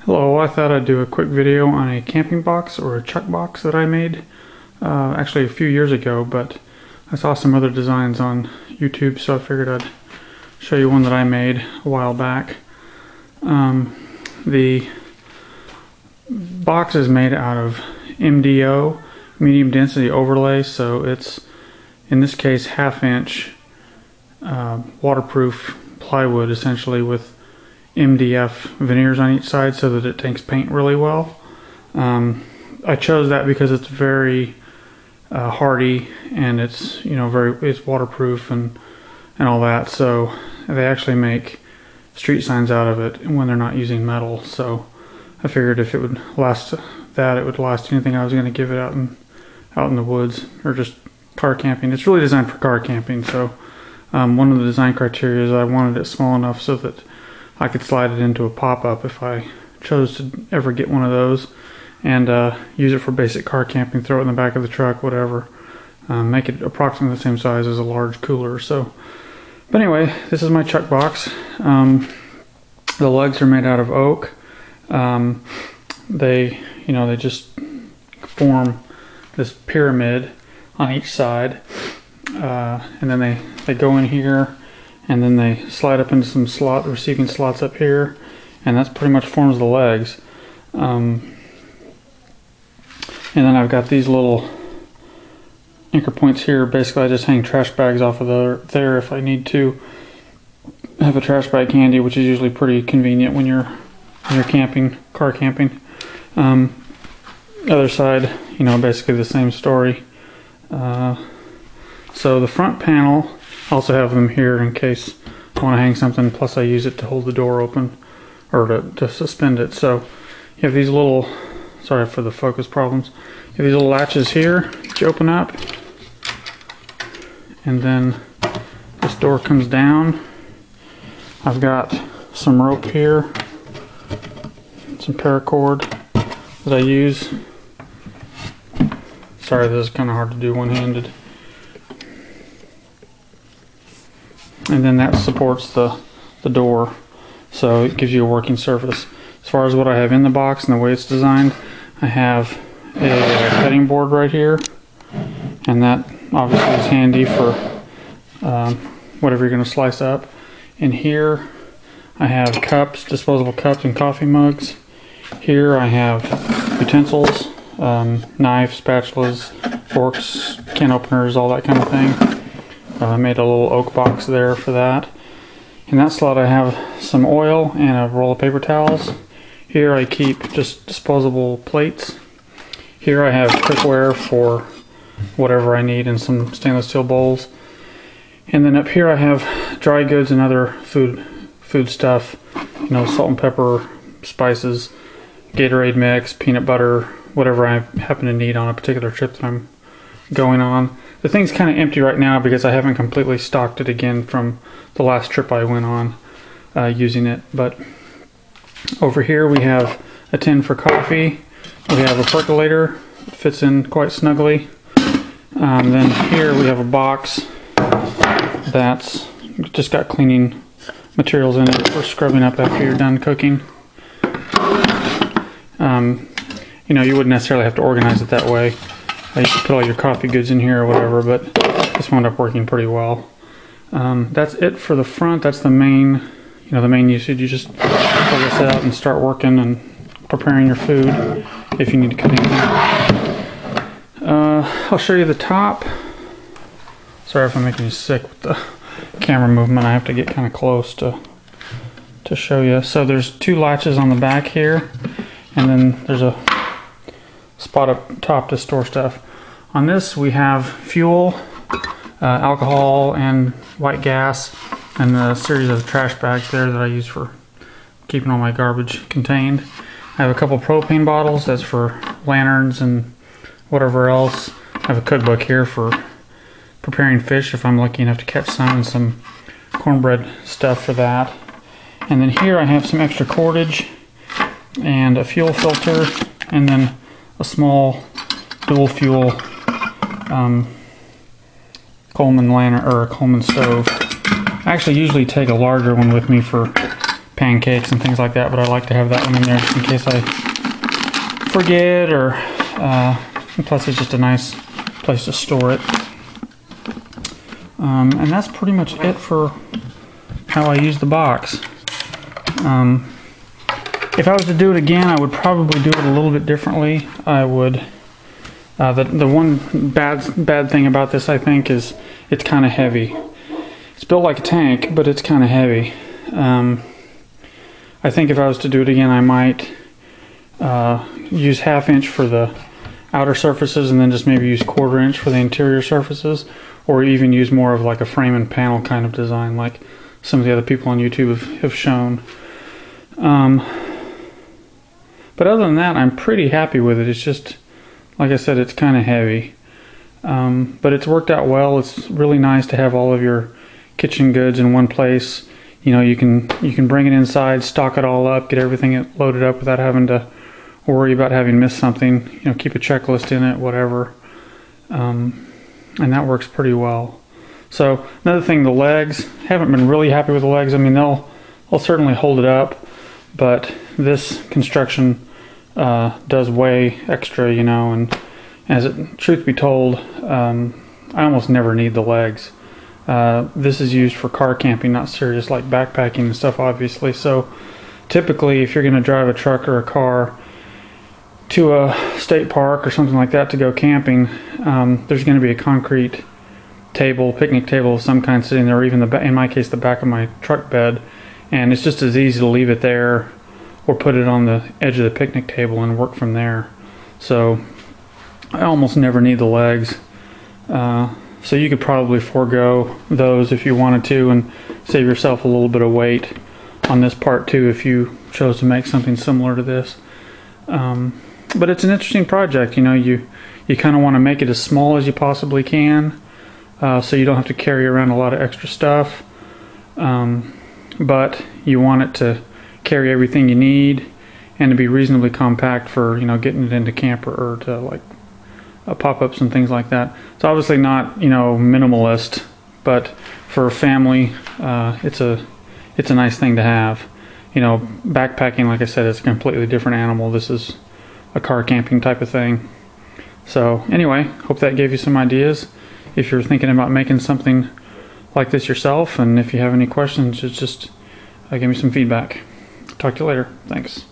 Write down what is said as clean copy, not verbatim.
Hello, I thought I'd do a quick video on a camping box or a chuck box that I made actually a few years ago, but I saw some other designs on YouTube, so I figured I'd show you one that I made a while back. The box is made out of MDO, medium density overlay, so it's in this case 1/2 inch waterproof plywood essentially with MDF veneers on each side so that it takes paint really well. I chose that because it's very hardy and it's it's waterproof and all that. So they actually make street signs out of it when they're not using metal. So I figured if it would last that, it would last anything I was going to give it out in the woods or just car camping. It's really designed for car camping. So one of the design criteria is I wanted it small enough so that I could slide it into a pop-up if I chose to ever get one of those, and use it for basic car camping, throw it in the back of the truck, whatever. Make it approximately the same size as a large cooler. So, but anyway, this is my chuck box. The legs are made out of oak. They just form this pyramid on each side, and then they go in here, and then they slide up into some receiving slots up here, and that's pretty much forms the legs. And then I've got these little anchor points here. Basically I just hang trash bags off of there if I need to have a trash bag handy, which is usually pretty convenient when you're camping, car camping. Other side, basically the same story. So the front panel, I also have them here in case I want to hang something, plus I use it to hold the door open or to suspend it. So you have these little, sorry for the focus problems, you have these little latches here that you open up, and then this door comes down. I've got some rope here, some paracord that I use. Sorry, this is kind of hard to do one-handed. And then that supports the door, so it gives you a working surface. As far as what I have in the box and the way it's designed, I have a cutting board right here, and that obviously is handy for whatever you're going to slice up. In here I have cups, disposable cups and coffee mugs. Here I have utensils, knives, spatulas, forks, can openers, all that kind of thing. I made a little oak box there for that. In that slot I have some oil and a roll of paper towels. Here I keep just disposable plates. Here I have cookware for whatever I need and some stainless steel bowls. And then up here I have dry goods and other food stuff. Salt and pepper, spices, Gatorade mix, peanut butter, whatever I happen to need on a particular trip that I'm going on. The thing's kind of empty right now because I haven't completely stocked it again from the last trip I went on using it. But over here we have a tin for coffee. We have a percolator that fits in quite snugly. Then here we have a box that's just got cleaning materials in it for scrubbing up after you're done cooking. You wouldn't necessarily have to organize it that way. You could put all your coffee goods in here or whatever, but this wound up working pretty well. That's it for the front. That's the main, the main usage. You just pull this out and start working and preparing your food if you need to cut anything. I'll show you the top. Sorry if I'm making you sick with the camera movement. I have to get kind of close to show you. So there's 2 latches on the back here, and then there's a spot up top to store stuff. On this we have fuel, alcohol, and white gas, and a series of trash bags there that I use for keeping all my garbage contained. I have a couple propane bottles, that's for lanterns and whatever else. I have a cookbook here for preparing fish if I'm lucky enough to catch some, and some cornbread stuff for that. And then here I have some extra cordage and a fuel filter, and then a small dual fuel Coleman lantern or a Coleman stove. I actually usually take a larger one with me for pancakes and things like that, but I like to have that one in there just in case I forget, or plus it's just a nice place to store it. And that's pretty much it for how I use the box. If I was to do it again, I would probably do it a little bit differently. I would. The one bad thing about this, I think, is it's kind of heavy. It's built like a tank, but it's kind of heavy. I think if I was to do it again, I might use 1/2 inch for the outer surfaces, and then just maybe use 1/4 inch for the interior surfaces, or even use more of like a frame and panel kind of design, like some of the other people on YouTube have shown. But other than that, I'm pretty happy with it. It's just, like I said, it's kind of heavy. But it's worked out well. It's really nice to have all of your kitchen goods in one place. You know, you can bring it inside, stock it all up, get everything loaded up without having to worry about having missed something. You know, keep a checklist in it, whatever. And that works pretty well. So another thing, the legs. Haven't been really happy with the legs. I mean, they'll certainly hold it up, but this construction does way extra, you know, and truth be told, I almost never need the legs. This is used for car camping, not serious like backpacking and stuff, obviously. So typically, if you're going to drive a truck or a car to a state park or something like that to go camping, there's going to be a concrete table, picnic table of some kind sitting there, or even in my case, the back of my truck bed, and it's just as easy to leave it there or put it on the edge of the picnic table and work from there. So I almost never need the legs. So you could probably forego those if you wanted to and save yourself a little bit of weight on this part too if you chose to make something similar to this. But it's an interesting project. You know, you kind of want to make it as small as you possibly can, so you don't have to carry around a lot of extra stuff. But you want it to carry everything you need and to be reasonably compact for, you know, getting it into camper or to like pop-ups and things like that. It's obviously not, you know, minimalist, but for a family, it's a nice thing to have. You know, backpacking, like I said, is a completely different animal. This is a car camping type of thing. So anyway, hope that gave you some ideas if you're thinking about making something like this yourself, and if you have any questions, just give me some feedback. Talk to you later. Thanks.